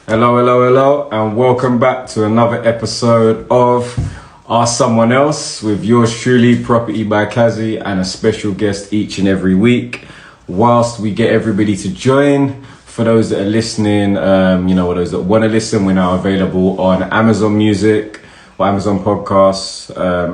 Hello, and welcome back to another episode of Ask Someone Else with yours truly, Property by Kazi, and a special guest each and every week. Whilst we get everybody to join, for those that are listening, those that want to listen, we're now available on Amazon Music, or Amazon Podcasts,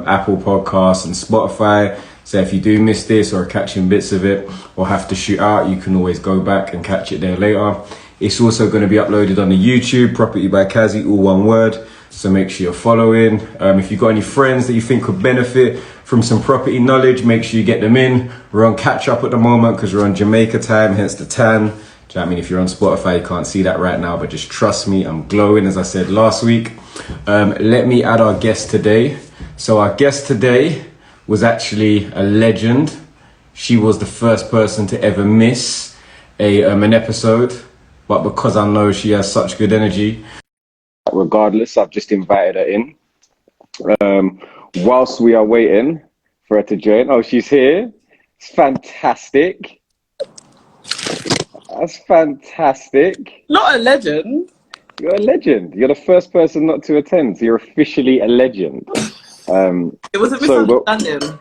Apple Podcasts, and Spotify. So if you do miss this or are catching bits of it or have to shoot out, you can always go back and catch it there later. It's also going to be uploaded on the YouTube, Property by Kazi, all one word. So make sure you're following. If you've got any friends that you think could benefit from some property knowledge, make sure you get them in. We're on catch up at the moment because we're on Jamaica time, hence the tan. Do you know what I mean? If you're on Spotify, you can't see that right now, but just trust me, I'm glowing, as I said last week. Let me add our guest today. So our guest today was actually a legend. She was the first person to ever miss an episode, but because I know she has such good energy, regardless, I've just invited her in. Whilst we are waiting for her to join, oh, she's here. It's fantastic. That's fantastic. Not a legend. You're a legend. You're the first person not to attend. So you're officially a legend. It was a misunderstanding.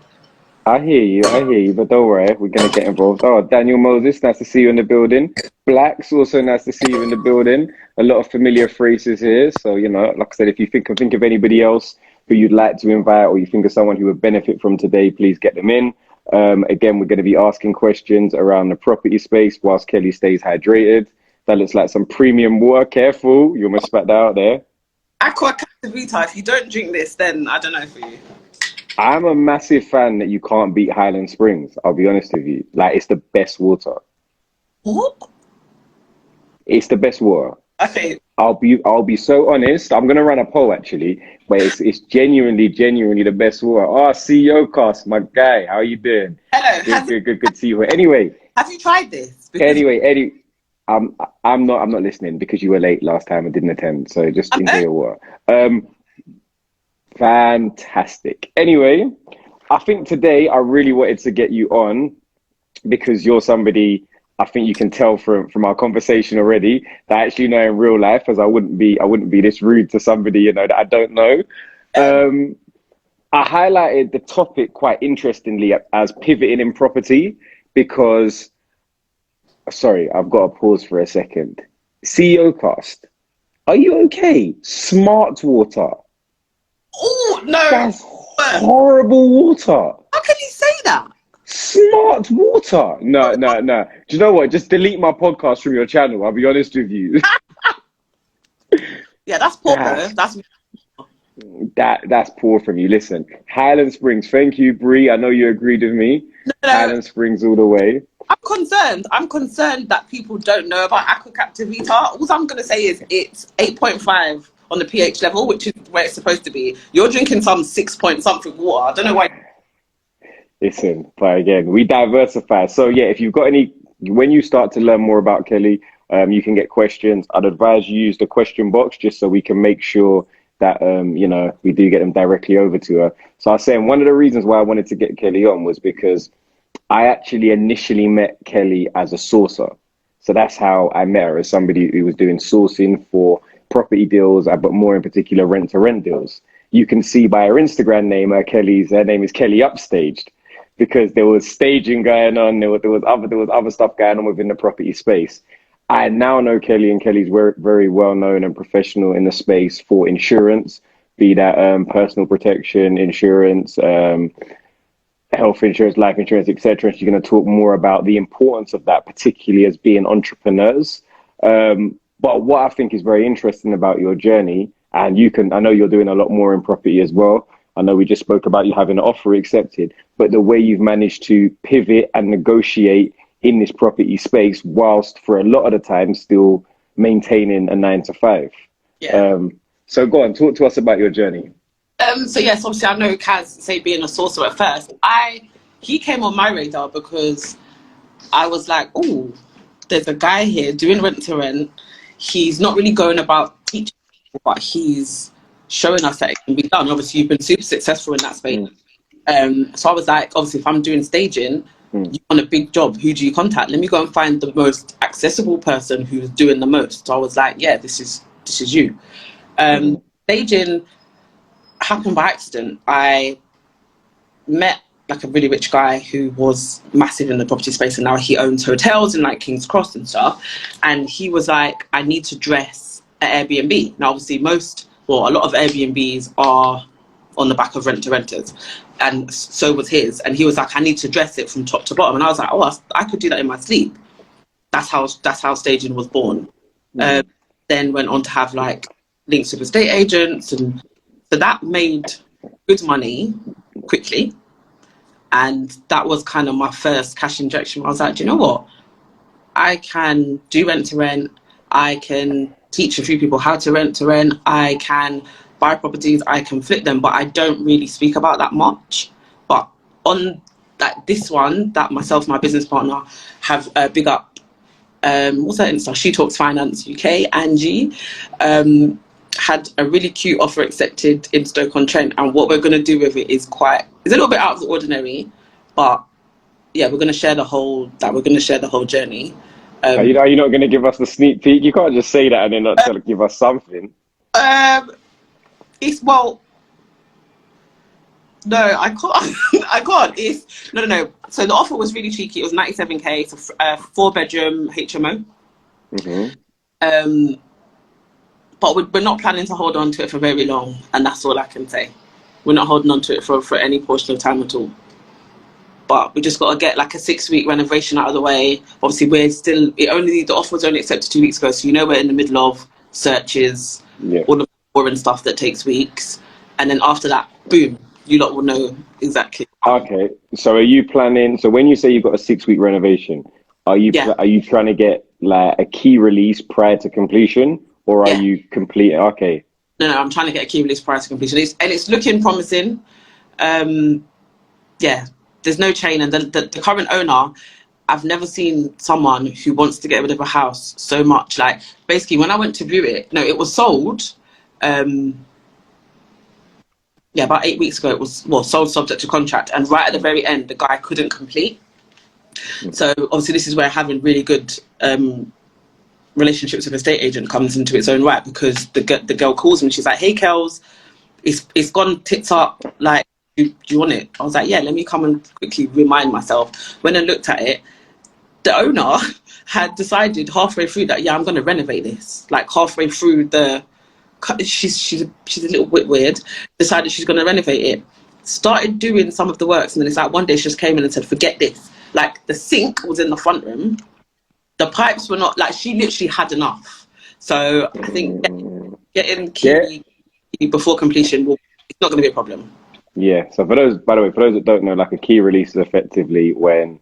I hear you, but don't worry, we're going to get involved. Oh, Daniel Moses, nice to see you in the building. Blacks, also nice to see you in the building. A lot of familiar phrases here. So, like I said, if you think of anybody else who you'd like to invite, or you think of someone who would benefit from today, please get them in. Again, we're going to be asking questions around the property space whilst Kelly stays hydrated. That looks like some premium water. Careful, you almost spat that out there. Accommodation, if you don't drink this, then I don't know for you. I'm a massive fan that you can't beat Highland Springs. I'll be honest with you. Like, it's the best water. What? It's the best water. Okay. I'll be so honest. I'm gonna run a poll actually, but it's genuinely the best water. Oh, CEO Cost, my guy, how are you doing? Hello. Good to see you. Anyway. Have you tried this? Anyway, I'm not listening because you were late last time and didn't attend. So just enjoy your water. Fantastic. Anyway, I think today I really wanted to get you on because you're somebody I think you can tell from our conversation already that I actually know in real life, as I wouldn't be this rude to somebody that I don't know. I highlighted the topic quite interestingly as pivoting in property because, sorry, I've got to pause for a second. CEO Cast, are you okay? Smart water. Oh, no. That's horrible water. How can you say that? Smart water. No. Do you know what? Just delete my podcast from your channel. I'll be honest with you. Yeah, that's poor. That's poor from you. Listen, Highland Springs. Thank you, Bree. I know you agreed with me. No. Highland Springs all the way. I'm concerned that people don't know about Aqua Captivita. All I'm going to say is it's 8.5 on the pH level, which is where it's supposed to be. You're drinking some 6 point something water. I don't know why. Listen, but again, we diversify. So yeah, if you've got when you start to learn more about Kelly, you can get questions. I'd advise you use the question box just so we can make sure that, we do get them directly over to her. So I was saying one of the reasons why I wanted to get Kelly on was because I actually initially met Kelly as a sourcer. So that's how I met her, as somebody who was doing sourcing for property deals, but more in particular rent-to-rent deals. You can see by her Instagram name, her name is Kelly Upstaged, because there was staging going on, there was other stuff going on within the property space. I now know Kelly, and Kelly's very, very well known and professional in the space for insurance, be that personal protection insurance, health insurance, life insurance, etc. She's going to talk more about the importance of that, particularly as being entrepreneurs. But what I think is very interesting about your journey, and I know you're doing a lot more in property as well. I know we just spoke about you having an offer accepted, but the way you've managed to pivot and negotiate in this property space whilst for a lot of the time still maintaining a 9-to-5. Yeah. So go on, talk to us about your journey. So yes, obviously I know Kaz say being a sourcer at first. He came on my radar because I was like, oh, there's a guy here doing rent to rent. He's not really going about teaching, but he's showing us that it can be done. Obviously, you've been super successful in that space. So I was like, obviously, if I'm doing staging, Mm. You want a big job, who do you contact? Let me go and find the most accessible person who's doing the most. So I was like, yeah, this is you. Mm. Staging happened by accident. I met like a really rich guy who was massive in the property space, and now he owns hotels in like King's Cross and stuff. And he was like, I need to dress at Airbnb. Now, obviously, a lot of Airbnbs are on the back of rent to renters, and so was his. And he was like, I need to dress it from top to bottom. And I was like, oh, I could do that in my sleep. That's how staging was born. Mm. Then went on to have like links with estate agents, and so that made good money quickly. And that was kind of my first cash injection. I was like, do you know what? I can do rent to rent. I can teach a few people how to rent to rent. I can buy properties. I can flip them, but I don't really speak about that much. But on this one, that myself, my business partner, have big up. What's that Insta? She Talks Finance UK. Angie had a really cute offer accepted in Stoke-on-Trent, and what we're going to do with it is a little bit out of the ordinary, but yeah, we're going to share the whole journey. Are you not going to give us the sneak peek? You can't just say that and then not tell give us something. It's well, no, I can't. I can't. It's no. So the offer was really cheeky. It was 97k. It's a 4-bedroom HMO. Mm-hmm. But we're not planning to hold on to it for very long, and that's all I can say. We're not holding on to it for any portion of time at all. But we just got to get like a 6-week renovation out of the way. Obviously, the offer was only accepted 2 weeks ago, so we're in the middle of searches, Yeah. all the boring stuff that takes weeks, and then after that, boom, you lot will know exactly. Okay. So are you planning? So when you say you've got a 6-week renovation, are you Yeah. are you trying to get like a key release prior to completion, or are Yeah. you complete? Okay. No, I'm trying to get a key release prior to completion, it's looking promising. Yeah, there's no chain, and the current owner, I've never seen someone who wants to get rid of a house so much. Like, basically, when I went to view it, no, it was sold. About 8 weeks ago, it was sold subject to contract, and right at the very end, the guy couldn't complete. So obviously, this is where having really good relationships with a estate agent comes into its own right, because the girl calls me, she's like, "Hey, Kels, it's gone tits up. Like, do you want it?" I was like, "Yeah, let me come and quickly remind myself." When I looked at it, the owner had decided halfway through that, yeah, I'm going to renovate this. Like halfway through she's a little bit weird. Decided she's going to renovate it. Started doing some of the works, and then it's like one day she just came in and said, "Forget this." Like, the sink was in the front room. The pipes were not, like, she literally had enough. So I think getting key before completion it's not going to be a problem. Yeah. So by the way, for those that don't know, like a key release is effectively when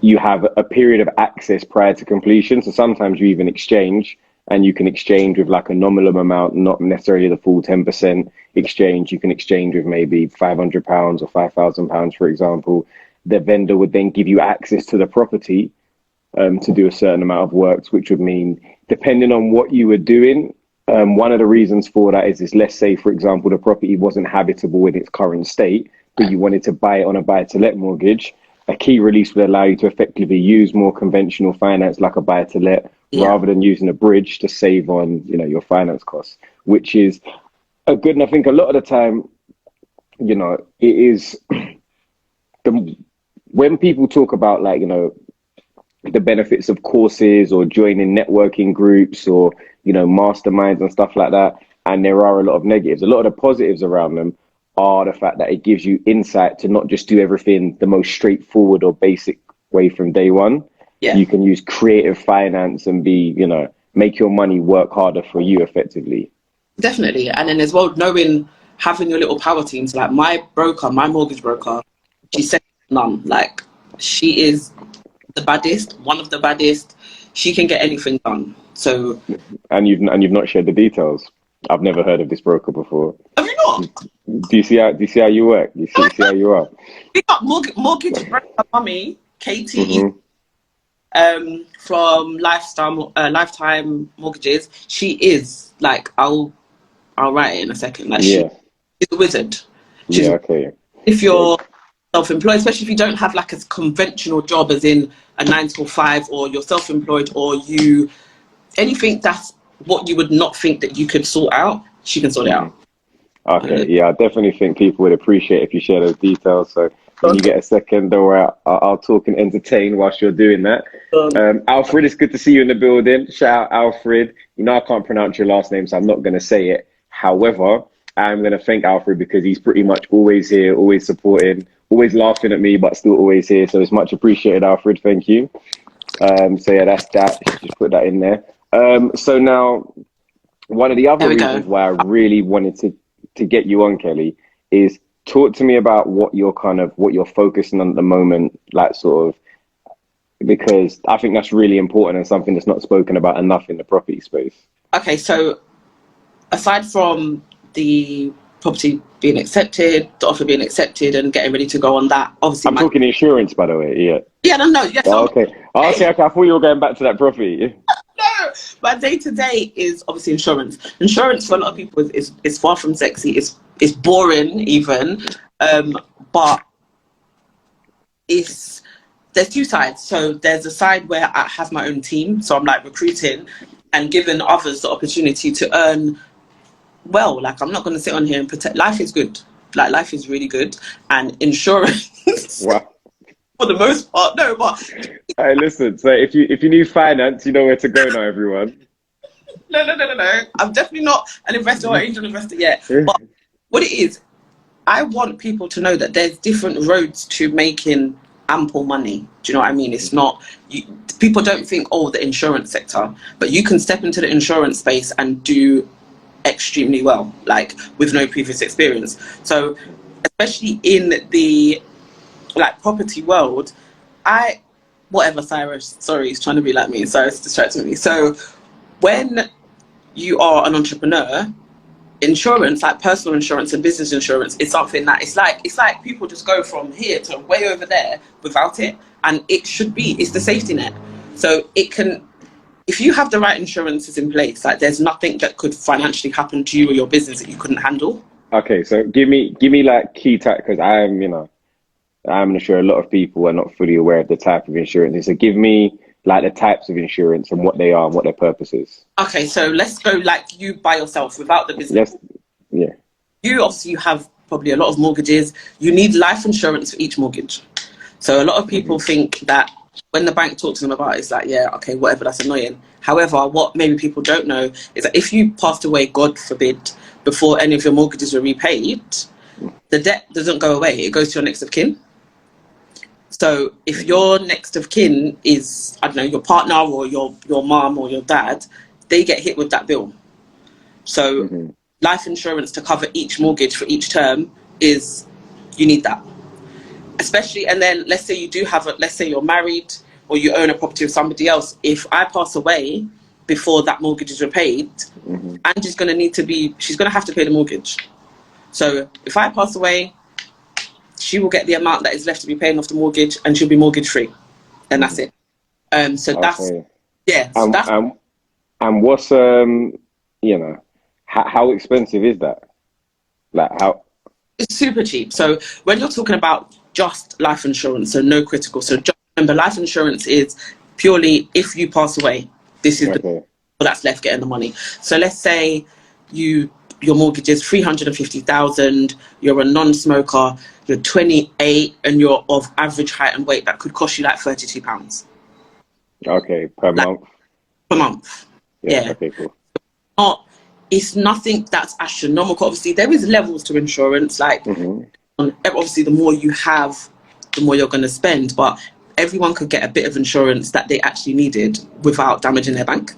you have a period of access prior to completion. So sometimes you even exchange, and you can exchange with like a nominal amount, not necessarily the full 10% exchange. You can exchange with maybe £500 or £5,000, for example. The vendor would then give you access to the property to do a certain amount of works, which would mean, depending on what you were doing, one of the reasons for that is let's say, for example, the property wasn't habitable in its current state, but you wanted to buy it on a buy-to-let mortgage. A key release would allow you to effectively use more conventional finance like a buy-to-let, rather than using a bridge to save on, your finance costs, which is a good. And I think a lot of the time, it is when people talk about, like, the benefits of courses or joining networking groups or, masterminds and stuff like that. And there are a lot of negatives. A lot of the positives around them are the fact that it gives you insight to not just do everything the most straightforward or basic way from day one. Yeah. You can use creative finance and make your money work harder for you effectively. Definitely. And then as well, having your little power teams, like my mortgage broker, she said none. Like, she is the baddest, one of the baddest. She can get anything done. So, and you've not shared the details. I've never heard of this broker before. Have you not? Do you see how you work? Do you see how you are? We got mortgage broker mummy, Katie, from Lifetime Mortgages. She is like, I'll write it in a second. Like, she's a wizard. Okay. If you're self-employed, especially if you don't have like a conventional job as in a 9 to 5, or you're self-employed, or you anything that's what you would not think that you could sort out, she can sort it out. Okay, yeah, I definitely think people would appreciate if you share those details. So when you get a second, or I'll talk and entertain whilst you're doing that. Alfred, it's good to see you in the building. Shout out Alfred. You know I can't pronounce your last name, so I'm not going to say it. However, I'm going to thank Alfred because he's pretty much always here, always supporting, always laughing at me, but still always here. So it's much appreciated, Alfred. Thank you. So yeah, that's that. Just put that in there. So now, one of the other reasons why I really wanted to get you on, Kelly, is talk to me about what you're focusing on at the moment, like sort of, because I think that's really important and something that's not spoken about enough in the property space. Okay, so aside from the property being accepted, the offer being accepted, and getting ready to go on that, obviously I'm talking insurance, by the way. Yeah, no, yes. Oh, okay. Okay, I thought you were going back to that property. No, my day to day is obviously insurance. Insurance for a lot of people is far from sexy. It's boring even, but there's two sides. So there's a side where I have my own team, so I'm like recruiting and giving others the opportunity to earn well. Like, I'm not going to sit on here and pretend. Life is good. Like, life is really good, and insurance. Wow. For the most part, no, but hey, listen. So if you need finance, you know where to go now, everyone. No. I'm definitely not an investor or angel investor yet. But what it is, I want people to know that there's different roads to making ample money. Do you know what I mean? It's not, people don't think, oh, the insurance sector, but you can step into the insurance space and do extremely well, like with no previous experience. So especially in the like property world, whatever, Cyrus, sorry, he's trying to be like me, Cyrus distracting me. So when you are an entrepreneur, insurance, like personal insurance and business insurance, is something that it's like people just go from here to way over there without it, and it's the safety net. So it can, if you have the right insurances in place, like there's nothing that could financially happen to you or your business that you couldn't handle. Okay, so give me like key type, because I'm sure a lot of people are not fully aware of the type of insurance. So give me like the types of insurance and what they are and what their purpose is. Okay, so let's go like you by yourself without the business. Yes. Yeah. You have probably a lot of mortgages. You need life insurance for each mortgage. So a lot of people think that when the bank talks to them about it, it's like, yeah, okay, whatever, that's annoying. However, what maybe people don't know is that if you passed away, God forbid, before any of your mortgages were repaid, the debt doesn't go away. It goes to your next of kin. So if your next of kin is, I don't know, your partner or your mom or your dad, they get hit with that bill. So life insurance to cover each mortgage for each term you need that. Especially, and then let's say let's say you're married or you own a property with somebody else. If I pass away before that mortgage is repaid, Angie's going to she's going to have to pay the mortgage. So if I pass away, she will get the amount that is left to be paying off the mortgage, and she'll be mortgage free, and that's it. So that's and what's how expensive is that? Like how? It's super cheap. So when you're talking about just life insurance, so no critical. So just remember, life insurance is purely if you pass away. This is the people that's left getting the money. So let's say your mortgage is 350,000. You're a non-smoker. You're 28 and you're of average height and weight. That could cost you like £32. Okay, per month. Per month. Yeah. Okay, cool. It's nothing that's astronomical. Obviously, there is levels to insurance. Like, obviously, the more you have, the more you're going to spend. But everyone could get a bit of insurance that they actually needed without damaging their bank.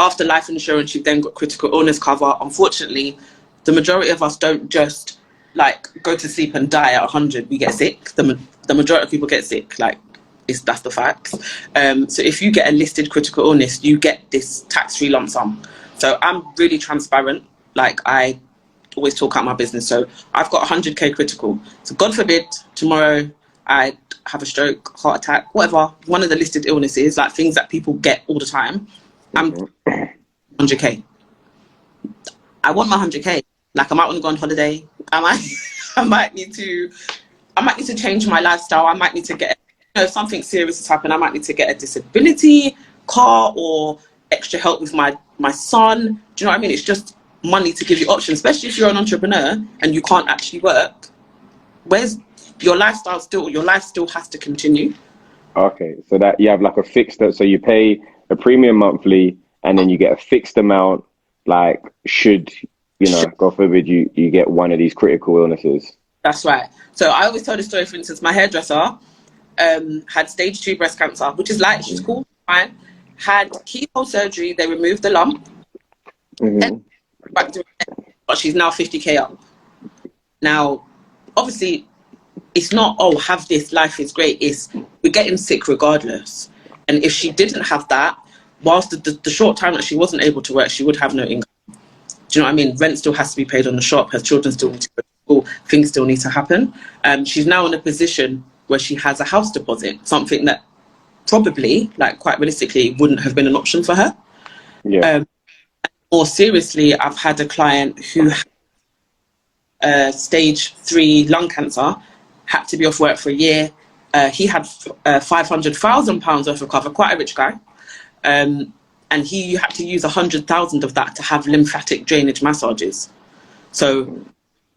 After life insurance, you've then got critical illness cover. Unfortunately, the majority of us don't just like go to sleep and die at 100. We get sick. The majority of people get sick. Like, that's the facts. So if you get a listed critical illness, you get this tax-free lump sum. So I'm really transparent. Like, I always talk out my business. So I've got 100k critical. So God forbid tomorrow I have a stroke, heart attack, whatever, one of the listed illnesses, like things that people get all the time. I'm 100k. I want my 100k. Like, I might want to go on holiday. I might need to I might need to change my lifestyle. I might need to get, if something serious has happened, I might need to get a disability car or extra help with my son. Do you know what I mean? It's just money to give you options, especially if you're an entrepreneur and you can't actually work. Where's your lifestyle still? Your life still has to continue. Okay, so that you have like a fixed, so you pay a premium monthly, and then you get a fixed amount. Like, should God forbid, you get one of these critical illnesses. That's right. So I always tell the story. For instance, my hairdresser had stage 2 breast cancer, which is like, she's cool, fine. Had keyhole surgery. They removed the lump. Back to, but she's now 50K up. Now, obviously, it's not, oh, have this, life is great. It's, we're getting sick regardless. And if she didn't have that, whilst the short time that she wasn't able to work, she would have no income. Do you know what I mean? Rent still has to be paid on the shop. Her children still need to go to school. Things still need to happen. She's now in a position where she has a house deposit, something that probably, like quite realistically, wouldn't have been an option for her. Yeah. More seriously, I've had a client who had stage 3 lung cancer, had to be off work for a year. He had £500,000 worth of cover, quite a rich guy. And he had to use 100,000 of that to have lymphatic drainage massages. So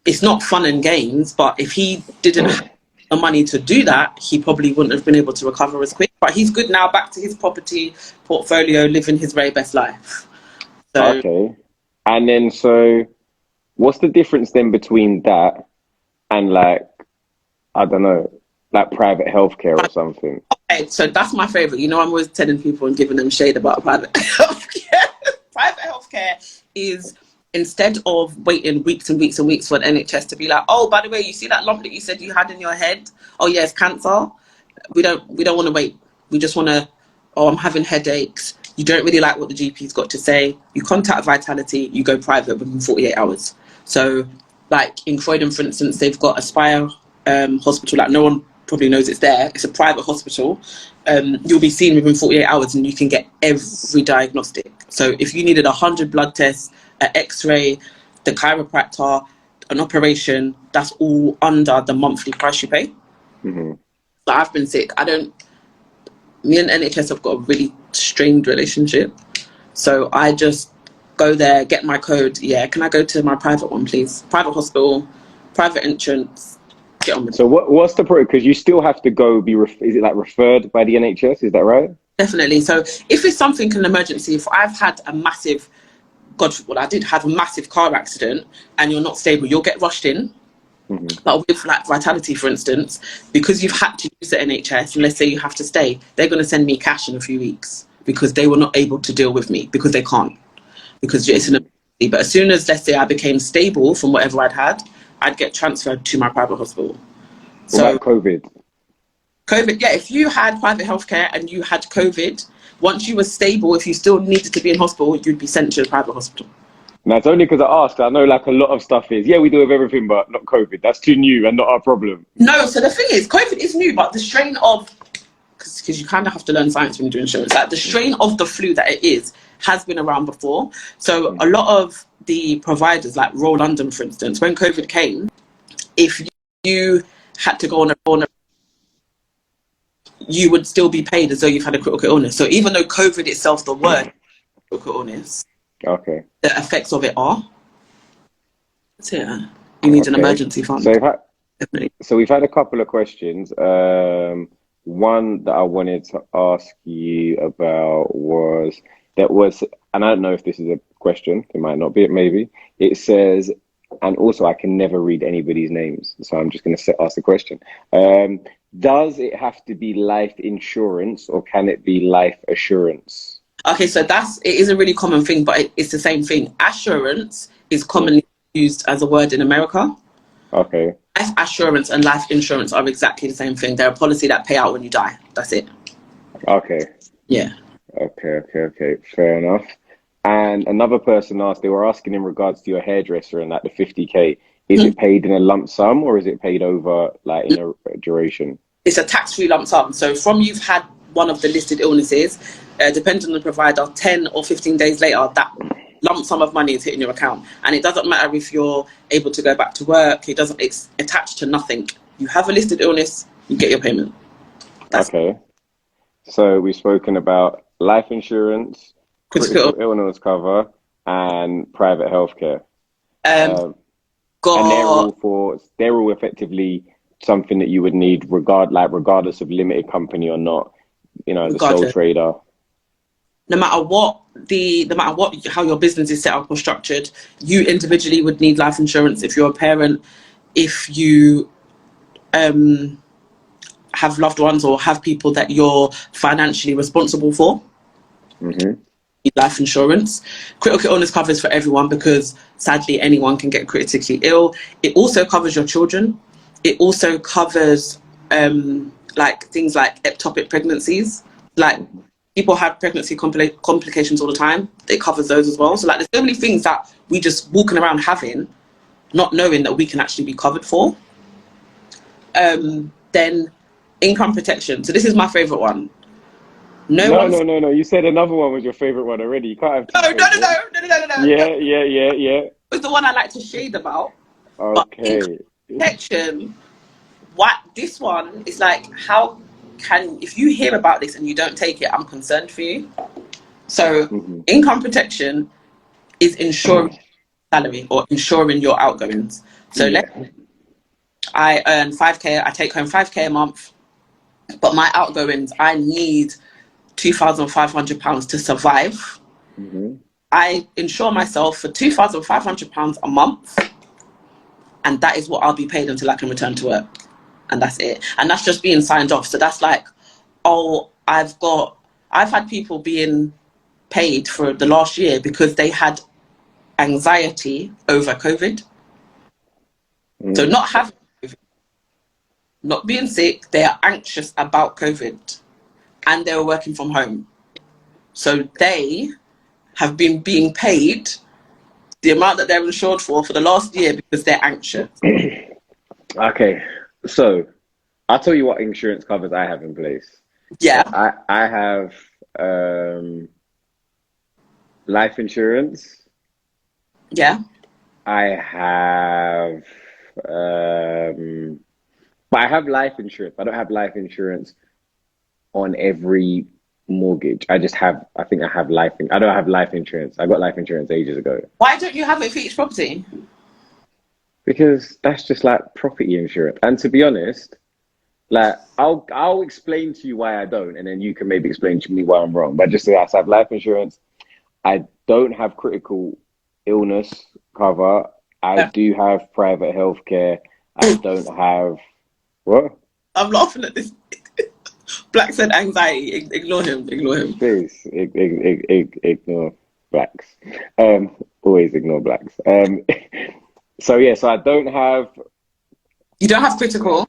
it's not fun and games, but if he didn't have the money to do that, he probably wouldn't have been able to recover as quick. But he's good now, back to his property portfolio, living his very best life. So, okay. And then, so what's the difference then between that and, like, I don't know, like private healthcare or something? Okay, so that's my favorite. I'm always telling people and giving them shade about private healthcare. Private healthcare is, instead of waiting weeks and weeks and weeks for the NHS to be like, oh, by the way, you see that lump that you said you had in your head? Oh, yeah, it's cancer. We don't want to wait. We just want to, oh, I'm having headaches. You don't really like what the GP's got to say. You contact Vitality, you go private within 48 hours. So, like in Croydon, for instance, they've got Aspire hospital. Like, no one probably knows it's there. It's a private hospital. You'll be seen within 48 hours and you can get every diagnostic. So if you needed 100 blood tests, an x-ray, the chiropractor, an operation, that's all under the monthly price you pay. So I've been sick. Me and NHS have got a really strained relationship. So I just go there, get my code. Yeah, can I go to my private one, please? Private hospital, private entrance. Get on with it. So what's the problem? Because you still have to go is it like referred by the NHS? Is that right? Definitely. So if it's something an emergency, if I've had a massive, I did have a massive car accident and you're not stable, you'll get rushed in. But with like Vitality, for instance, because you've had to use the NHS, and let's say you have to stay, they're going to send me cash in a few weeks because they were not able to deal with me because they can't. Because it's an emergency. But as soon as, let's say, I became stable from whatever I'd get transferred to my private hospital. What about COVID? COVID, yeah, if you had private healthcare and you had COVID, once you were stable, if you still needed to be in hospital, you'd be sent to a private hospital. Now, it's only because I asked. I know, like, a lot of stuff is, yeah, we do with everything, but not COVID. That's too new and not our problem. No, so the thing is, COVID is new, but the strain of, because you kind of have to learn science when you do insurance, like the strain of the flu that it is has been around before. So a lot of the providers, like Royal London, for instance, when COVID came, if you had to go on a you would still be paid as though you've had a critical illness. So even though COVID itself, the word critical illness, okay, the effects of it are, you need an emergency fund. So we've had a couple of questions. One that I wanted to ask you about was, and I don't know if this is a question, it might not be, maybe. It says, and also I can never read anybody's names, so I'm just going to ask the question. Does it have to be life insurance or can it be life assurance? Okay, so it is a really common thing, but it's the same thing. Assurance is commonly used as a word in America. Okay. Life assurance and life insurance are exactly the same thing. They're a policy that pay out when you die. That's it. Okay. Yeah. Okay. Fair enough. And another person asked, they were asking in regards to your hairdresser and like the 50K, is it paid in a lump sum or is it paid over like in a duration? It's a tax-free lump sum. So from you've had one of the listed illnesses, depending on the provider, 10 or 15 days later, that lump sum of money is hitting your account. And it doesn't matter if you're able to go back to work. It's attached to nothing. You have a listed illness, you get your payment. That's Okay. So we've spoken about life insurance, critical. critical illness cover, and private healthcare. Um, Um, and got they're all effectively something that you would need regardless of limited company or not, as a sole regardless. trader. No matter what how your business is set up or structured, you individually would need life insurance if you're a parent, if you have loved ones or have people that you're financially responsible for. Hmm. Life insurance. Critical illness covers for everyone because sadly anyone can get critically ill. It also covers your children. It also covers like things like ectopic pregnancies. Like people have pregnancy complications all the time. It covers those as well. So like there's so many things that we just walking around having, not knowing that we can actually be covered for. Then income protection. So this is my favorite one. No No, one's no, no, no. You said another one was your favorite one already. You can't have no two no no no favorites. no no no no no. Yeah, yeah, yeah, yeah. It's the one I like to shade about. But income Okay. protection, what this one is like, how can, if you hear about this and you don't take it, I'm concerned for you. So Hmm. income protection is insuring salary or insuring your outgoings. So Yeah. I earn 5k, I take home 5k a month, but my outgoings, I need £2,500 to survive. Hmm. I insure myself for £2,500 a month, and that is what I'll be paid until I can return to work. And that's it. And that's just being signed off. So that's like, oh, I've had people being paid for the last year because they had anxiety over COVID. So Mm. not having COVID, not being sick, they are anxious about COVID, and they were working from home. So they have been being paid the amount that they're insured for the last year because they're anxious. Okay. So I'll tell you what insurance covers I have in place. So Yeah, I have life insurance. yeah. I have but I have life insurance. I don't have life insurance on every mortgage. I think I have I don't have life insurance. I got life insurance ages ago Why don't you have it for each property? because that's just like property insurance. And to be honest, like I'll explain to you why I don't, and then you can maybe explain to me why I'm wrong. But just so I have life insurance, I don't have critical illness cover. I Yeah. do have private healthcare. I don't have what? I'm laughing at this. Black said anxiety. Ignore him. Ignore him. Please ignore blacks. Always ignore blacks. So yeah, so You don't have critical.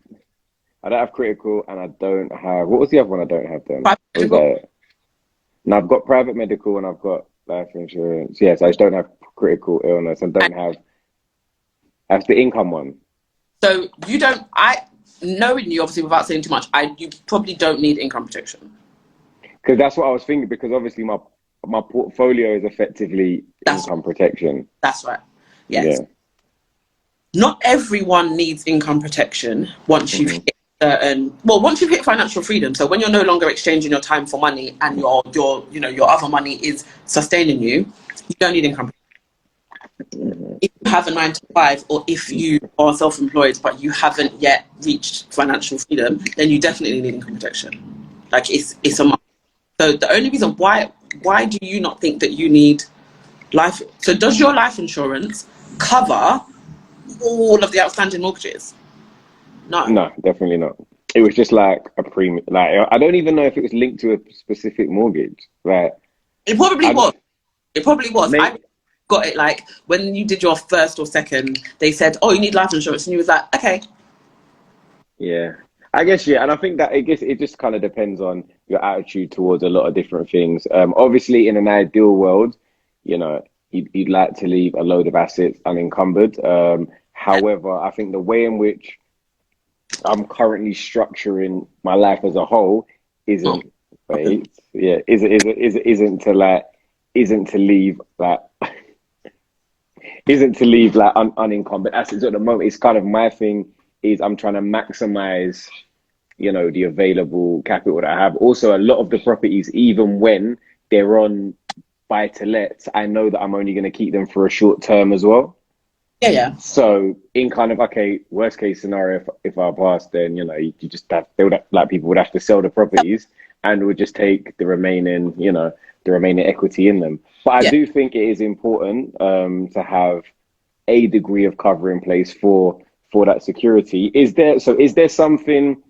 I don't have critical, and I don't have what was the other one I don't have then? Private What was medical. that? And I've got private medical and I've got life insurance. Yes, I just don't have critical illness and don't have that's the income one. So you don't. Knowing you obviously without saying too much, you probably don't need income protection. Because that's what I was thinking, because obviously my portfolio is effectively That's income protection. that's right. Yes. Yeah. Not everyone needs income protection once you've Hmm. hit once you've hit financial freedom. So when you're no longer exchanging your time for money and your other money is sustaining you, you don't need income. Hmm. If you have a 9 to 5, or if you are self-employed but you haven't yet reached financial freedom, then you definitely need income protection. Like it's a must. So the only reason why do you not think that you need life? So does your life insurance cover all of the outstanding mortgages? No, No, definitely not. It was just like a premium. Like I don't even know if it was linked to a specific mortgage. Like it probably I was. It probably was. I may got it like when you did your first or second. They said, "Oh, you need life insurance," and you was like, "Okay." Yeah, I guess yeah, and I think that it just kind of depends on your attitude towards a lot of different things. Obviously, in an ideal world, you'd like to leave a load of assets unencumbered. However, I think the way in which I'm currently structuring my life as a whole Oh, isn't okay. wait, yeah, isn't to leave like isn't to leave like unencumbered assets at the moment. It's kind of my thing is I'm trying to maximize, you know, the available capital that I have. Also, a lot of the properties, even when they're on buy to let, I know that I'm only going to keep them for a short term as well. Yeah, yeah. So in kind of, okay, worst case scenario, if I pass, then, you know, you just have, they would have, like, people would have to sell the properties and would just take the remaining, you know, the remaining equity in them. But I Yeah. do think it is important to have a degree of cover in place for that security. Is there something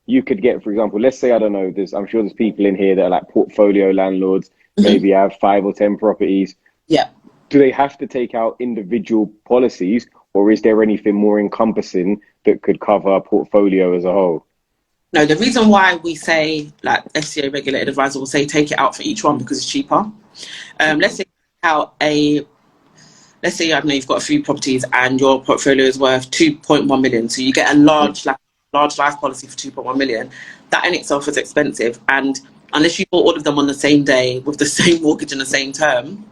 you could get, for example, let's say, I don't know, I'm sure there's people in here that are like portfolio landlords, maybe have 5 or 10 properties. Yeah. Do they have to take out individual policies, or is there anything more encompassing that could cover a portfolio as a whole? No, the reason why we say, like, FCA regulated advisor will say take it out for each one because it's cheaper. Let's say out let's say, I don't know, you've got a few properties and your portfolio is worth 2.1 million. So you get a large life policy for 2.1 million. That in itself is expensive. And unless you bought all of them on the same day with the same mortgage in the same term,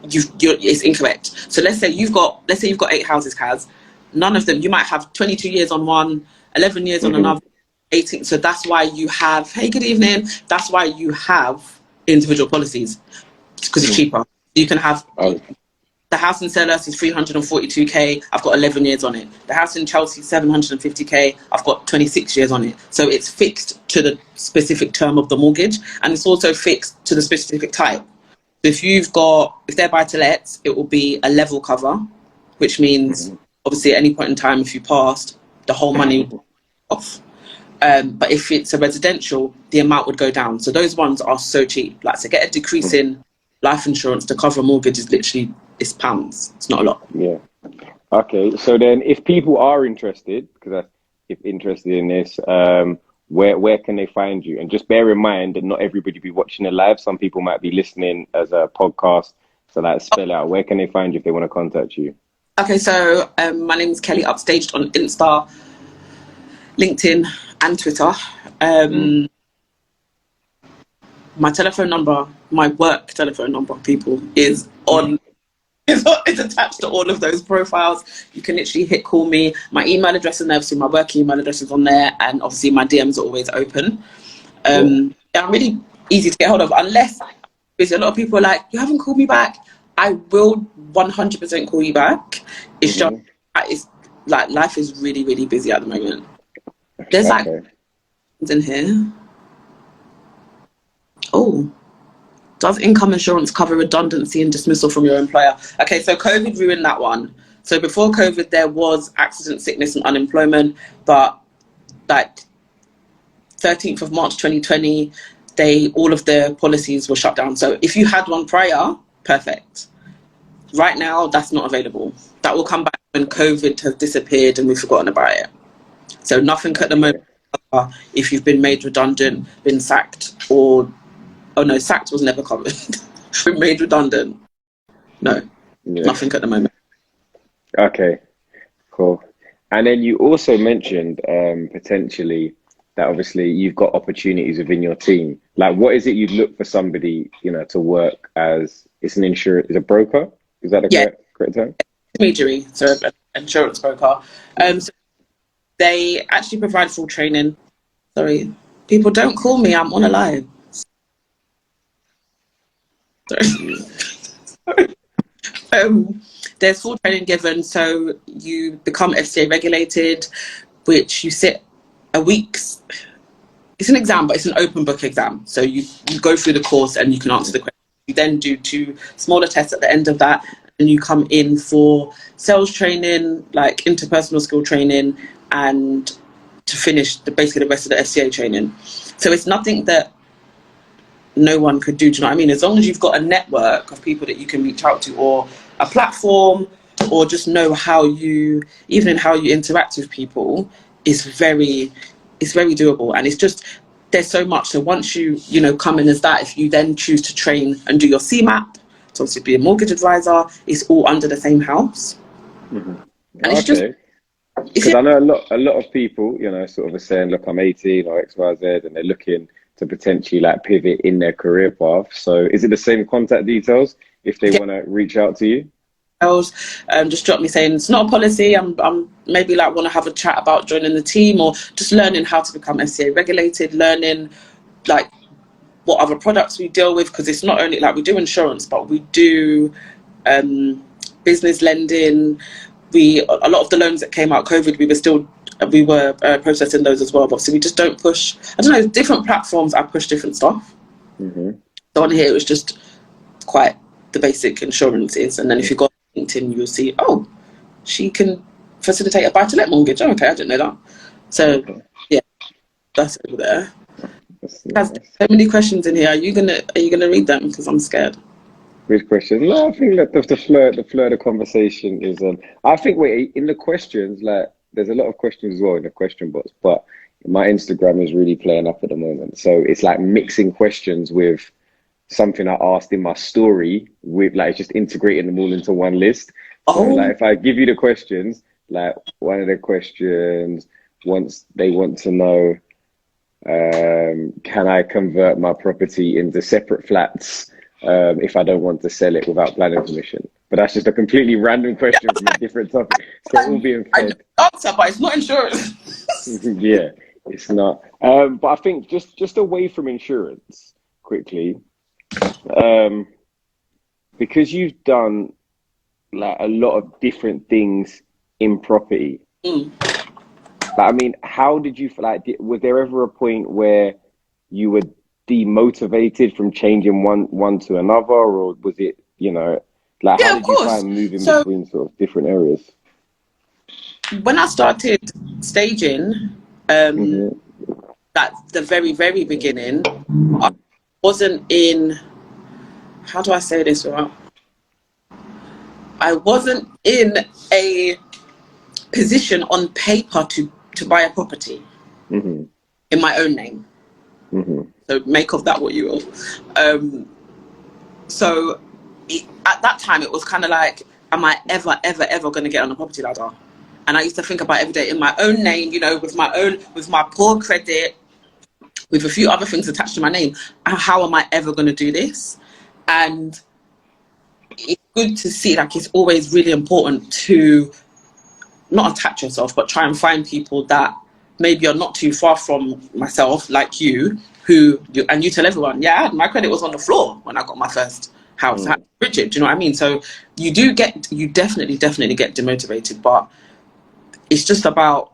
it's incorrect. So let's say you've got 8 houses, Kaz. None of them, you might have 22 years on one, 11 years on another, 18. So that's why you have, hey, good evening. That's why you have individual policies, because it's cheaper. You can have the house in Sellers is 342k. I've got 11 years on it. The house in Chelsea is 750k. I've got 26 years on it. So it's fixed to the specific term of the mortgage, and it's also fixed to the specific type. If they're buy to lets, it will be a level cover, which means obviously at any point in time, if you passed, the whole money would go off. But if it's a residential, the amount would go down. So those ones are so cheap. Like, to get a decrease in life insurance to cover a mortgage is literally, it's pounds. It's not a lot. Yeah. Okay. So then if people are interested, if interested in this, where can they find you? And just bear in mind that not everybody be watching it live. Some people might be listening as a podcast. So like, spell out, where can they find you if they want to contact you? Okay, so my name is Kelly Upstaged on Insta, LinkedIn and Twitter. My telephone number, my work telephone number, people, is attached to all of those profiles. You can literally call me. My email address is there, so my work email address is on there, and obviously my DMs are always open. I'm really easy to get hold of, unless because a lot of people are like, you haven't called me back. I will 100% call you back. It's just, it's like, life is really, really busy at the moment. There's like in here. Oh, does income insurance cover redundancy and dismissal from your employer? Okay, so COVID ruined that one. So before COVID, there was accident, sickness, and unemployment, but like 13th of March 2020, all of their policies were shut down. So if you had one prior, perfect. Right now, that's not available. That will come back when COVID has disappeared and we've forgotten about it. So nothing at the moment. If you've been made redundant, been sacked, sacked was never covered. Been made redundant. No, nothing at the moment. Okay, cool. And then you also mentioned potentially that obviously you've got opportunities within your team. Like, what is it you'd look for somebody, to work as? It's an is a broker? Is that the correct term? Intermediary, so an insurance broker. So they actually provide full training. Sorry, people, don't call me. I'm on a live. Sorry. There's full training given, so you become FCA regulated, which you sit a week's. It's an exam, but it's an open book exam. So you go through the course and you can answer the question. You then do 2 smaller tests at the end of that, and you come in for sales training, like interpersonal skill training, and to finish basically the rest of the FCA training. So it's nothing that no one could do. Do you know what I mean? As long as you've got a network of people that you can reach out to, or a platform, or just know how you interact with people, is very doable. And it's just, there's so much. So once you come in as that, if you then choose to train and do your CMAP to obviously be a mortgage advisor, it's all under the same house. And it's just, because I know a lot of people, sort of are saying, look, I'm 18 or XYZ, and they're looking to potentially like pivot in their career path. So is it the same contact details if they want to reach out to you? details, just drop me saying it's not a policy. I'm maybe like want to have a chat about joining the team, or just learning how to become FCA regulated, learning like what other products we deal with, because it's not only like we do insurance, but we do business lending. A lot of the loans that came out COVID, we were processing those as well. But obviously we just don't push, I don't know, different platforms I push different stuff. So on here it was just quite the basic insurances, and then if you go on LinkedIn you'll see, oh, she can facilitate a buy-to-let mortgage. Oh, okay, I didn't know that. So yeah, that's over there. Has so many questions in here. Are you gonna read them? Because I'm scared. Which question? No, I think that the flow of the conversation is on. I think in the questions, like there's a lot of questions as well in the question box, but my Instagram is really playing up at the moment. So it's like mixing questions with something I asked in my story, with like just integrating them all into one list. So like if I give you the questions, like one of the questions, once they want to know, can I convert my property into separate flats if I don't want to sell it without planning permission? But that's just a completely random question from a different topic. So all being fed. Answer, but it's not insurance. Yeah, it's not. But I think just away from insurance quickly, because you've done like a lot of different things in property. Like, I mean, how did you like? Was there ever a point where you were demotivated from changing one to another, or was it, like how did you find moving between sort of different areas? When I started staging, at the very, very beginning, I wasn't in. How do I say this right? I wasn't in a position on paper to buy a property in my own name. So make of that what you will. So at that time it was kind of like, am I ever going to get on a property ladder? And I used to think about every day in my own name, with my poor credit, with a few other things attached to my name. How am I ever going to do this? And it's good to see, like, it's always really important to not attach yourself, but try and find people that maybe are not too far from myself, like you, and you tell everyone, yeah, my credit was on the floor when I got my first house. Rigid, do you know what I mean? So you definitely get demotivated, but it's just about,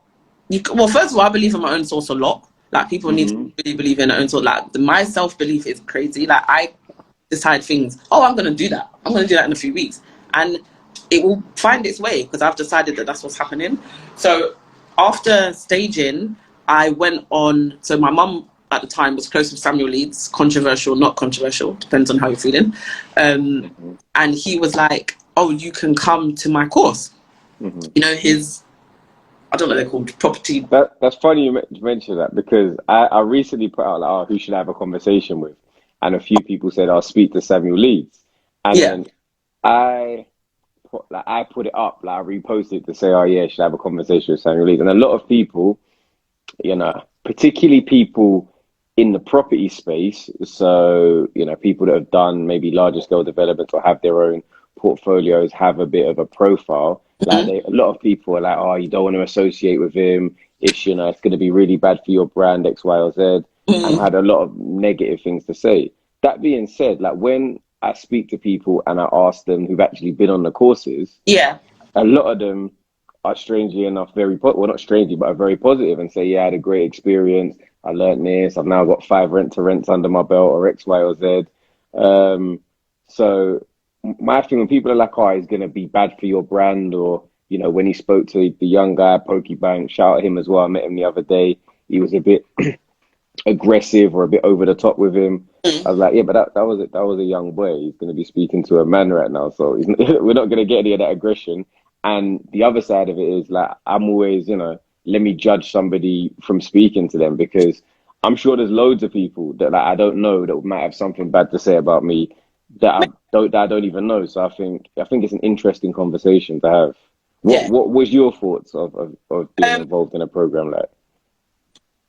well, first of all, I believe in my own source a lot. Like, people need to really believe in their own source. Like, my self-belief is crazy. Like, I decide things, I'm going to do that. I'm going to do that in a few weeks. And it will find its way, because I've decided that that's what's happening. So after staging, I went on, so my mum at the time was close with Samuel Leeds, controversial, not controversial, depends on how you're feeling. And he was like, oh, you can come to my course. His, I don't know what they're called, property. That's funny you mentioned that, because I recently put out, like, who should I have a conversation with? And a few people said, I'll speak to Samuel Leeds. And then I put it up, like I reposted it to say, oh yeah, should I have a conversation with Samuel Leeds? And a lot of people, particularly people in the property space, so, people that have done maybe larger scale developments or have their own portfolios, have a bit of a profile. Like, a lot of people are like, oh, you don't want to associate with him. It's, it's going to be really bad for your brand, X, Y, or Z. And had a lot of negative things to say. That being said, like, when I speak to people and I ask them who've actually been on the courses, a lot of them are, strangely enough, not strangely, but are very positive and say, yeah, I had a great experience. I learned this. I've now got 5 rent-to-rents under my belt, or X, Y, or Z. So my thing, when people are like, oh, it's going to be bad for your brand, or, when he spoke to the young guy, Pokey Bank, shout at him as well. I met him the other day. He was a bit aggressive or a bit over the top with him. I was like, yeah, but that was a young boy. He's going to be speaking to a man right now, so we're not going to get any of that aggression. And the other side of it is, like, I'm always, let me judge somebody from speaking to them, because I'm sure there's loads of people that, like, I don't know, that might have something bad to say about me that I don't even know. So I think it's an interesting conversation to have. What was your thoughts of being involved in a program like?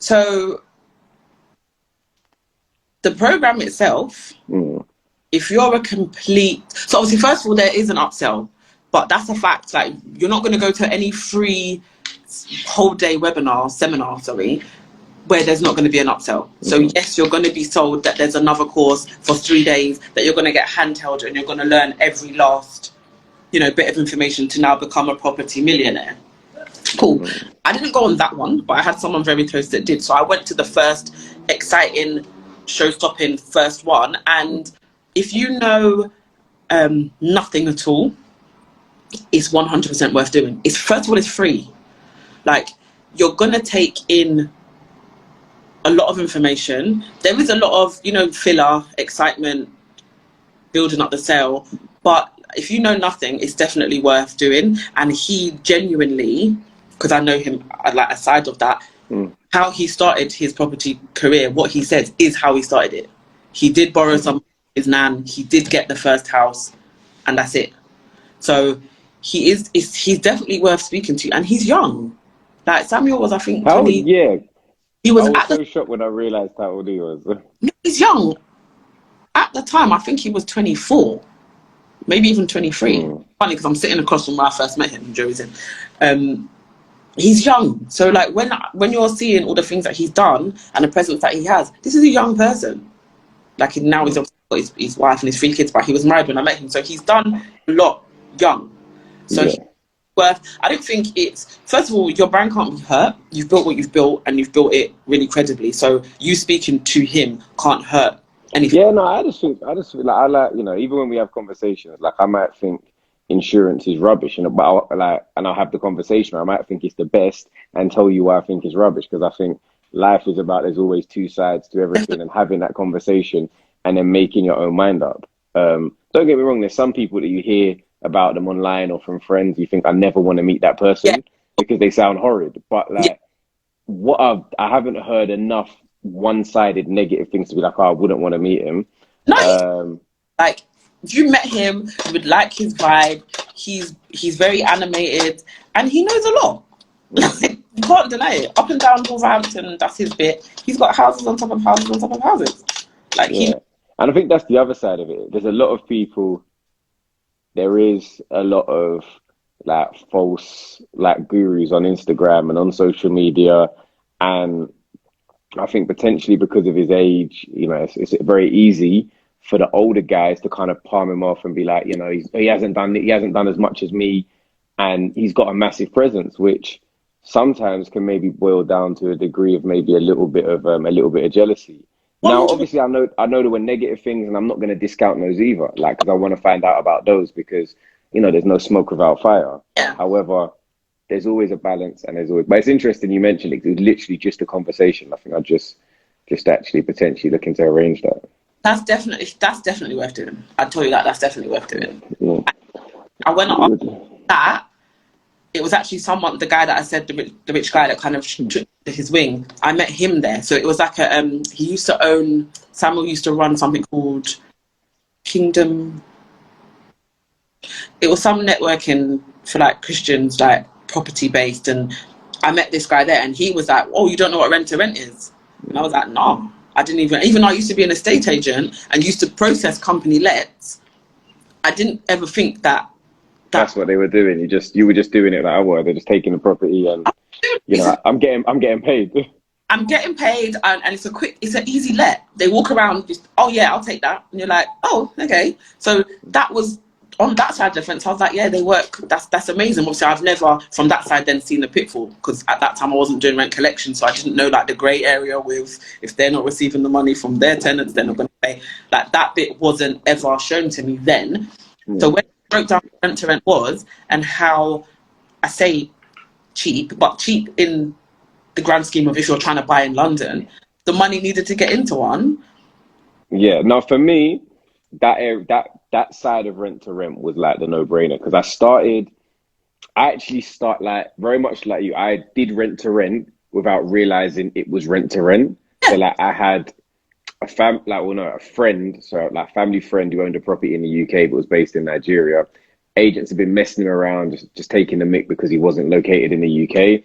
So the program itself, if you're so obviously, first of all, there is an upsell. But that's a fact. Like, you're not going to go to any free whole day seminar, where there's not going to be an upsell. So yes, you're going to be told that there's another course for 3 days that you're going to get handheld and you're going to learn every last, bit of information to now become a property millionaire. Cool. I didn't go on that one, but I had someone very close that did. So I went to the first exciting, show-stopping first one. And if you know nothing at all, it's 100% worth doing. First of all, it's free. Like, you're going to take in a lot of information. There is a lot of, filler, excitement, building up the sale. But if you know nothing, it's definitely worth doing. And he genuinely, because I know him, like, aside of that, how he started his property career, what he says is how he started it. He did borrow some of his nan, he did get the first house, and that's it. So he's definitely worth speaking to. And he's young. Like, Samuel was, I think, 20. Yeah. He was I was so shocked when I realised how old he was. No, he's young. At the time, I think he was 24, maybe even 23. Funny, because I'm sitting across from where I first met him, Joey's in. He's young. So, like, when you're seeing all the things that he's done and the presence that he has, this is a young person. Like, now he's obviously got his wife and his 3 kids, but he was married when I met him. So he's done a lot young. So he's worth. I don't think it's, first of all, your brand can't be hurt. You've built what you've built, and you've built it really credibly. So you speaking to him can't hurt anything. Yeah, no, I just feel like, I like, even when we have conversations, like, I might think insurance is rubbish, and I'll have the conversation. I might think it's the best and tell you why I think it's rubbish, because I think life is about, there's always 2 sides to everything, and having that conversation and then making your own mind up. Don't get me wrong, there's some people that you hear about them online or from friends, you think, I never want to meet that person because they sound horrid. But like, I haven't heard enough one-sided negative things to be like, oh, I wouldn't want to meet him. No, like, if you met him, you would like his vibe. He's very animated, and he knows a lot. You can't deny it. Up and down Wolverhampton, that's his bit. He's got houses on top of houses on top of houses. Like, and I think that's the other side of it. There's a lot of people. There is a lot of like false like gurus on Instagram and on social media, and I think potentially because of his age, it's very easy for the older guys to kind of palm him off and be like, he hasn't done as much as me, and he's got a massive presence, which sometimes can maybe boil down to a degree of maybe a little bit of jealousy. Now, obviously, I know there were negative things, and I'm not going to discount those either, like, because I want to find out about those, because there's no smoke without fire. Yeah. However, there's always a balance, and but it's interesting you mentioned it. It was literally just a conversation. I think I just actually potentially looking to arrange that. That's definitely worth doing. I tell you that's definitely worth doing. Yeah. I went on that. It was actually the guy that I said, the rich guy that kind of took his wing. I met him there. So it was like Samuel used to run something called Kingdom. It was some networking for like Christians, like property based. And I met this guy there, and he was like, oh, you don't know what rent to rent is? And I was like, no, I didn't even though I used to be an estate agent and used to process company lets, I didn't ever think that that's what they were doing. You were just doing it like, oh, they're just taking the property, and I'm getting paid. I'm getting paid, and it's an easy let. They walk around, just, oh yeah, I'll take that, and you're like, oh, okay. So that was on that side of the fence. I was like, yeah, they work. That's amazing. Obviously, I've never from that side then seen the pitfall, because at that time I wasn't doing rent collection, so I didn't know like the grey area with if they're not receiving the money from their tenants, they're not going to pay. Like, that bit wasn't ever shown to me then. So when broke down what rent to rent was, and how I say cheap, but cheap in the grand scheme of if you're trying to buy in London, the money needed to get into one. Yeah. Now for me, that side of rent to rent was like the no-brainer, because I actually start like very much like you. I did rent to rent without realizing it was rent to rent. So like I had a friend, so like family friend who owned a property in the UK but was based in Nigeria. Agents have been messing him around, just taking the mick because he wasn't located in the UK.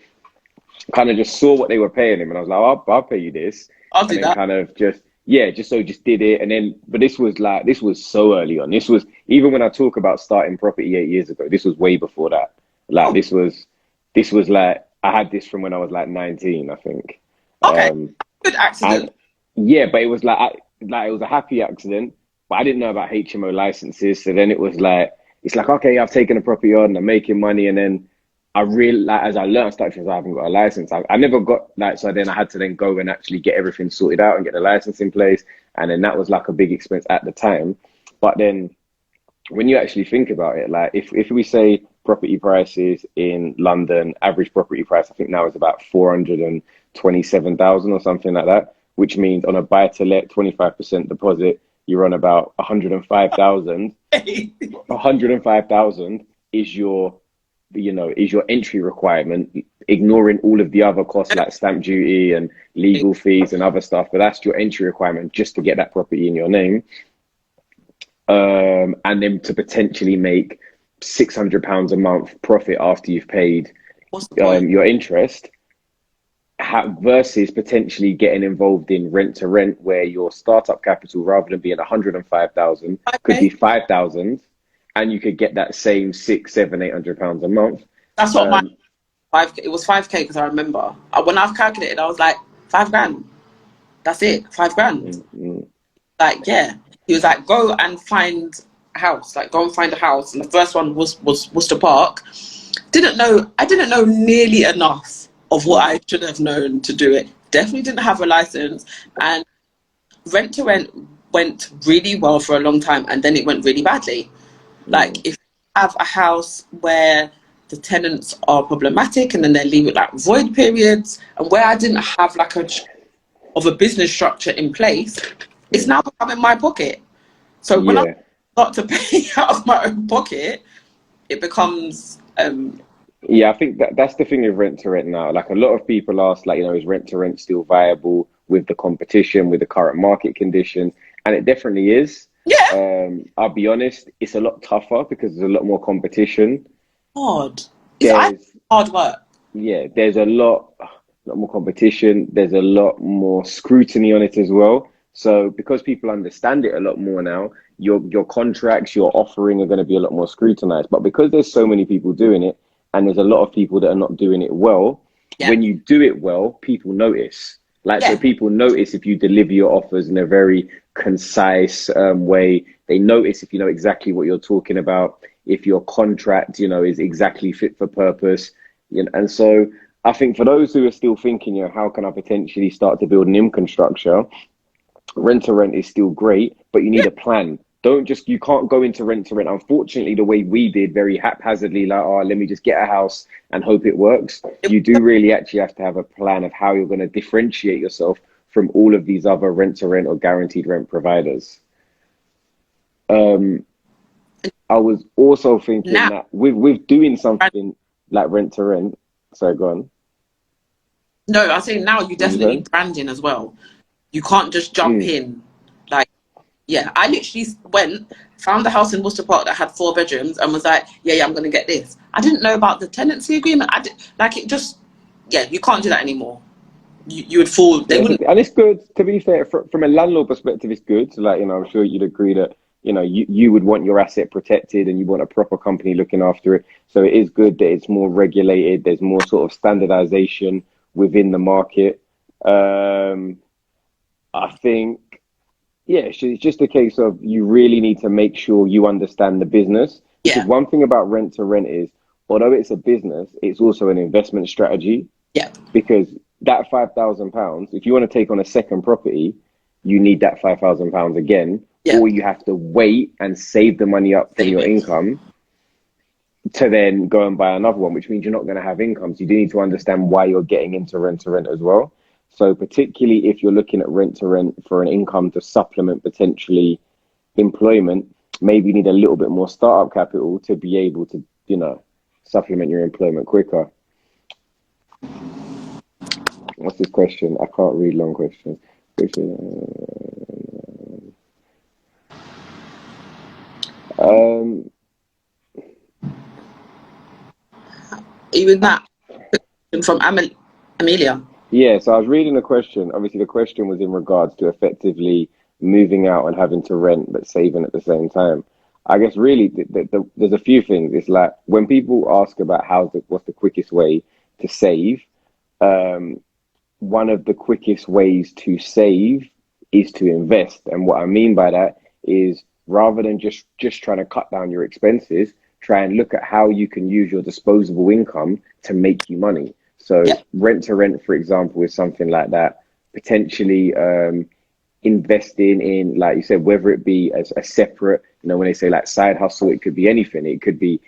Kind of just saw what they were paying him, and I was like, I'll pay you this. I'll do that. Kind of just yeah, just did it, and then but this was so early on. This was even when I talk about starting property 8 years ago. This was way before that. Like Oh, this was like I had this from when I was like 19, I think. okay. Um, Good accident. and yeah, but it was like it was a happy accident, but I didn't know about HMO licenses. So then it was like it's like okay, I've taken a property on, I'm making money, and then I really like as I learned stuff, I haven't got a license. I never got like so then I had to then go and actually get everything sorted out and get the license in place, and then that was like a big expense at the time. But then when you actually think about it, like if we say property prices in London, average property price, I think now is about 427,000 or something like that, which means on a buy to let 25% deposit, you're on about 105,000. 105,000 is your, is your entry requirement, ignoring all of the other costs like stamp duty and legal fees and other stuff. But that's your entry requirement just to get that property in your name. And then to potentially make £600 a month profit after you've paid What's the point? your interest, versus potentially getting involved in rent to rent, where your startup capital, rather than being 105,000, could be Okay. 5,000, and you could get that same six, seven, £800 a month. That's what my Um, 5K. It was 5K because I remember when I've calculated, I was like 5 grand. That's it, 5 grand. mm, mm, Like yeah, he was like go and find a house. Like go and find a house, and the first one was Worcester Park. I didn't know nearly enough of what mm, I should have known to do it. Definitely didn't have a license, and rent to rent went really well for a long time, and then it went really badly. Like mm. if you have a house where the tenants are problematic and then they leave it like void periods, and where I didn't have like a business structure in place, it's Mm. now becoming my pocket. So when I Yeah. start to pay out of my own pocket, it becomes Yeah, I think that's the thing with rent to rent now. Like a lot of people ask, like, is rent to rent still viable with the competition, with the current market conditions? And it definitely is. yeah, I'll be honest, it's a lot tougher because there's a lot more competition. hard. It's There's hard work. Yeah, there's a lot more competition. There's a lot more scrutiny on it as well. So because people understand it a lot more now, your contracts, your offering are going to be a lot more scrutinized. But because there's so many people doing it, and there's a lot of people that are not doing it well, Yeah, when you do it well, people notice. Like so, yeah. people notice if you deliver your offers in a very concise way. They notice if you know exactly what you're talking about. If your contract, is exactly fit for purpose. And so I think for those who are still thinking, how can I potentially start to build an income structure? Rent to rent is still great, but you need a plan. You can't go into rent to rent. Unfortunately, the way we did, very haphazardly, like, oh, let me just get a house and hope it works. You do really actually have to have a plan of how you're going to differentiate yourself from all of these other rent to rent or guaranteed rent providers. Um, I was also thinking Now, that with doing something like rent to rent, sorry, go on. no, I say now you What you definitely saying? need branding as well. You can't just jump Mm, in. Like, yeah, I literally went, found a house in Worcester Park that had 4 bedrooms and was like, yeah, I'm going to get this. I didn't know about the tenancy agreement. I did, like, it just, yeah, you can't do that anymore. You would fall, they yeah, wouldn't. and it's good. To be fair, from a landlord perspective, it's good. So, like, I'm sure you'd agree that you would want your asset protected and you want a proper company looking after it. So it is good that it's more regulated. There's more sort of standardization within the market. Um, I think. Yeah, it's just a case of you really need to make sure you understand the business, because Yeah, one thing about rent to rent is, although it's a business, it's also an investment strategy, yeah, because that £5,000, if you want to take on a second property, you need that £5,000 again, yeah, or you have to wait and save the money up from save your it. income to then go and buy another one, which means you're not going to have income. So you do need to understand why you're getting into rent to rent as well. So particularly if you're looking at rent to rent for an income to supplement potentially employment, maybe you need a little bit more startup capital to be able to, supplement your employment quicker. What's this question? I can't read long questions. Um, Even that from Amelia. Yeah, so I was reading the question. Obviously, the question was in regards to effectively moving out and having to rent, but saving at the same time. I guess really, there's a few things. It's like when people ask about what's the quickest way to save. Um, One of the quickest ways to save is to invest, and what I mean by that is rather than just trying to cut down your expenses, try and look at how you can use your disposable income to make you money. So Yeah, rent to rent, for example, is something like that. Potentially investing in, like you said, whether it be as a separate, when they say like side hustle, it could be anything. It could be,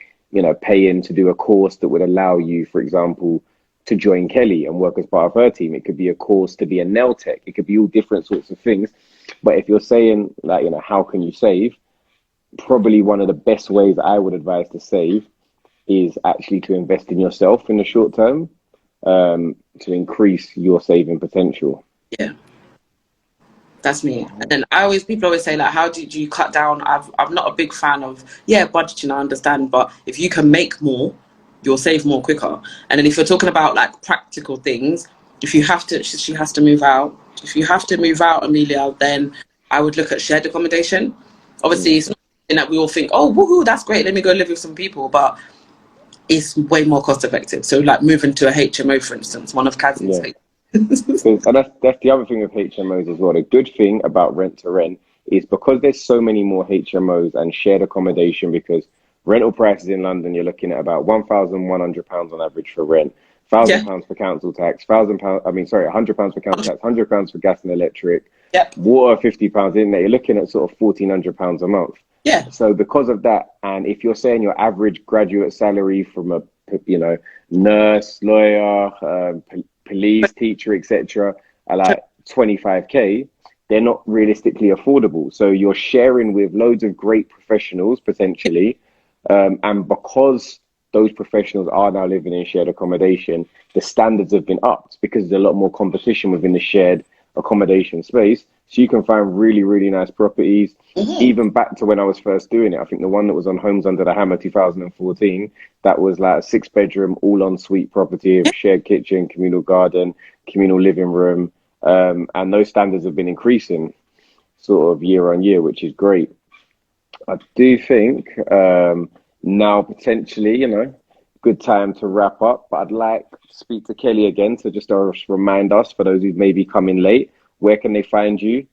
paying to do a course that would allow you, for example, to join Kelly and work as part of her team. It could be a course to be a nail tech. It could be all different sorts of things. But if you're saying like, how can you save? Probably one of the best ways I would advise to save is actually to invest in yourself in the short term, to increase your saving potential. yeah. That's me. And then people always say like, how did you cut down? I'm not a big fan of budgeting. I understand, but if you can make more, you'll save more quicker. And then if you're talking about like practical things, if you have to, she has to move out. If you have to move out, Amelia, then I would look at shared accommodation. Obviously, Mm, it's not something that we all think, oh, woohoo, that's great. Let me go live with some people, but it's way more cost effective. So like moving to a HMO, for instance, one of Kaz's. yeah. And that's the other thing with HMOs as well. The good thing about rent to rent is because there's so many more HMOs and shared accommodation, because rental prices in London, you're looking at about £1,100 on average for rent, Yeah. £1,000 for council tax, £1,000, I mean, sorry, £100 for council tax, £100 for gas and electric, Yep. water £50 in there. You're looking at sort of £1,400 a month. Yeah. So because of that, and if you're saying your average graduate salary from a nurse, lawyer, police, teacher, etc., are like 25K, they're not realistically affordable. So you're sharing with loads of great professionals potentially, and because those professionals are now living in shared accommodation, the standards have been upped because there's a lot more competition within the shared accommodation space. So you can find really, really nice properties. Mm-hmm. Even back to when I was first doing it, I think the one that was on Homes Under the Hammer 2014, that was like a 6 bedroom, all ensuite property with shared kitchen, communal garden, communal living room. And those standards have been increasing sort of year on year, which is great. I do think now potentially, good time to wrap up. But I'd like to speak to Kelly again to just remind us, for those who may be coming late, where can they find you?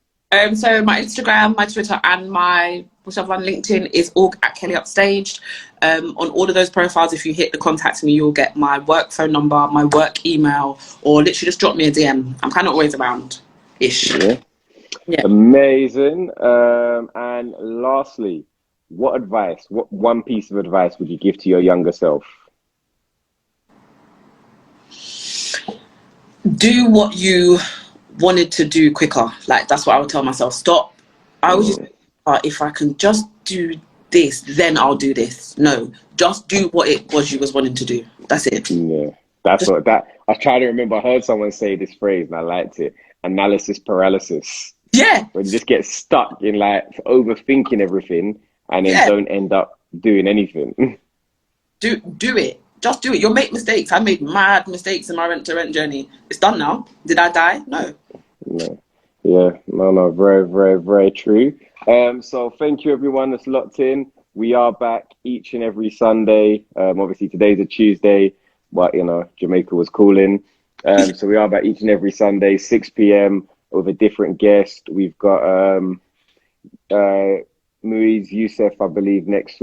So my Instagram, my Twitter, and my whatever on LinkedIn is all at Kelly Upstaged. On all of those profiles, if you hit the contact me, you'll get my work phone number, my work email, or literally just drop me a DM. I'm kind of always around ish. Yeah, Yeah. amazing. And lastly, what one piece of advice would you give to your younger self? Do what you wanted to do quicker. Like that's what I would tell myself. Stop. I was just Mm, if I can just do this, then I'll do this. No, just do what it was you was wanting to do. That's it. yeah, that's Just what that. I was trying to remember. I heard someone say this phrase, and I liked it. Analysis paralysis. yeah, When you just get stuck in like overthinking everything and then yeah. don't end up doing anything. Do it. Just do it. You'll make mistakes. I made mad mistakes in my rent to rent journey. It's done now. Did I die? No. No. Yeah, no, very, very, very true. So thank you everyone that's locked in. We are back each and every Sunday. Obviously today's a Tuesday, but Jamaica was calling. So we are back each and every Sunday, 6 p.m. with a different guest. We've got uh, Muiz Youssef, I believe, next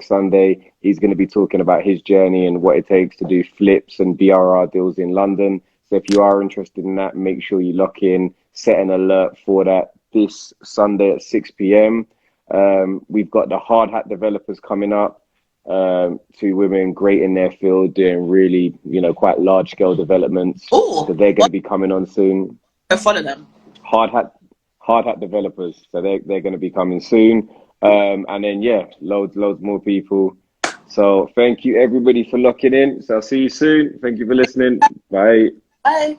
Sunday. He's going to be talking about his journey and what it takes to do flips and BRR deals in London. So if you are interested in that, make sure you lock in, set an alert for that this Sunday at 6 p.m. We've got the hard hat developers coming up. Two women great in their field, doing really, quite large scale developments. So Oh, they're going to what? be coming on soon. Go follow them. Hard hat hard hat developers. So they're going to be coming soon. And then, yeah, loads more people. So thank you, everybody, for locking in. So I'll see you soon. Thank you for listening. Bye. Bye.